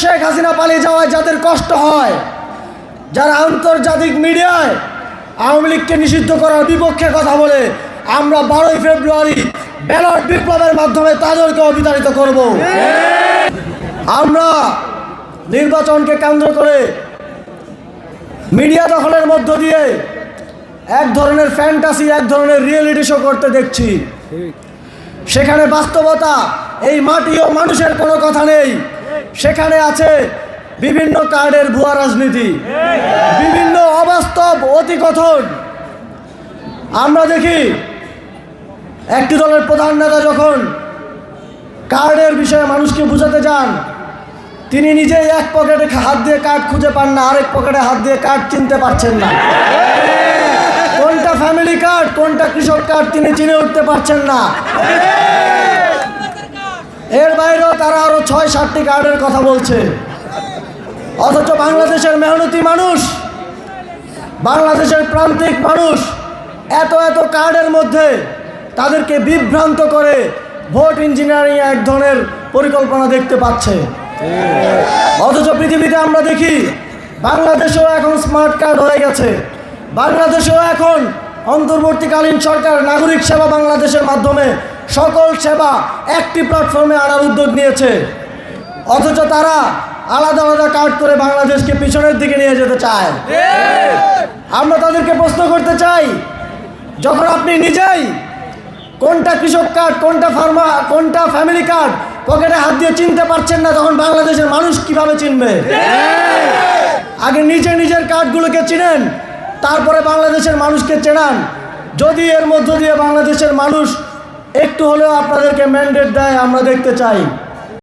শেখ হাসিনা পালিয়ে যাওয়ায় যাদের কষ্ট হয়, যারা আন্তর্জাতিক মিডিয়ায় আওয়ামী লীগকে নিষিদ্ধ করার বিপক্ষে কথা বলে, আমরা 12ই ফেব্রুয়ারি ব্যালট বিপ্লবের মাধ্যমে তাদেরকেও বিতাড়িত করব। আমরা নির্বাচনকে কেন্দ্র করে মিডিয়া দখলের মধ্য দিয়ে এক ধরনের ফ্যান্টাসি, এক ধরনের রিয়েলিটি শো করতে দেখছি। সেখানে বাস্তবতা, এই মাটি ও মানুষের কোনো কথা নেই। সেখানে আছে বিভিন্ন কার্ডের ভুয়া রাজনীতি, বিভিন্ন অবাস্তব অতিকথন। আমরা দেখি একটি দলের প্রধান নেতা যখন কার্ডের বিষয়ে মানুষকে বোঝাতে যান, তিনি নিজেই এক পকেটে হাত দিয়ে কার্ড খুঁজে পান না, আরেক পকেটে হাত দিয়ে কার্ড চিনতে পারছেন না। কোনটা ফ্যামিলি কার্ড, কোনটা কৃষক কার্ড তিনি চিনে উঠতে পারছেন না। এর বাইরেও তারা আরো ৬-৭টি কার্ডের কথা বলছে। অথচ বাংলাদেশের মেহনতি মানুষ, বাংলাদেশের প্রান্তিক মানুষ এত এত কার্ডের মধ্যে তাদেরকে বিভ্রান্ত করে ভোট ইঞ্জিনিয়ারিং এক ধরনের পরিকল্পনা দেখতে পাচ্ছে। অথচ পৃথিবীতে আমরা দেখি বাংলাদেশেও এখন স্মার্ট কার্ড হয়ে গেছে। বাংলাদেশেও এখন অন্তর্বর্তীকালীন সরকার নাগরিক সেবা বাংলাদেশের মাধ্যমে সকল সেবা একটি প্ল্যাটফর্মে আনার উদ্যোগ নিয়েছে। অথচ তারা আলাদা আলাদা কার্ড করে বাংলাদেশকে পিছনের দিকে নিয়ে যেতে চায়। আমরা তাদেরকে প্রশ্ন করতে চাই, যখন আপনি নিজেই কোনটা কৃষক কার্ড, কোনটা ফ্যামিলি কার্ড পকেটে হাত দিয়ে চিনতে পারছেন না, তখন বাংলাদেশের মানুষ কিভাবে চিনবে? আগে নিজে নিজের কার্ডগুলোকে চিনেন, তারপরে বাংলাদেশের মানুষকে চেনান। যদি এর মধ্য দিয়ে বাংলাদেশের মানুষ একটু হলেও আপনাদেরকে ম্যান্ডেট দেয়, আমরা দেখতে চাই।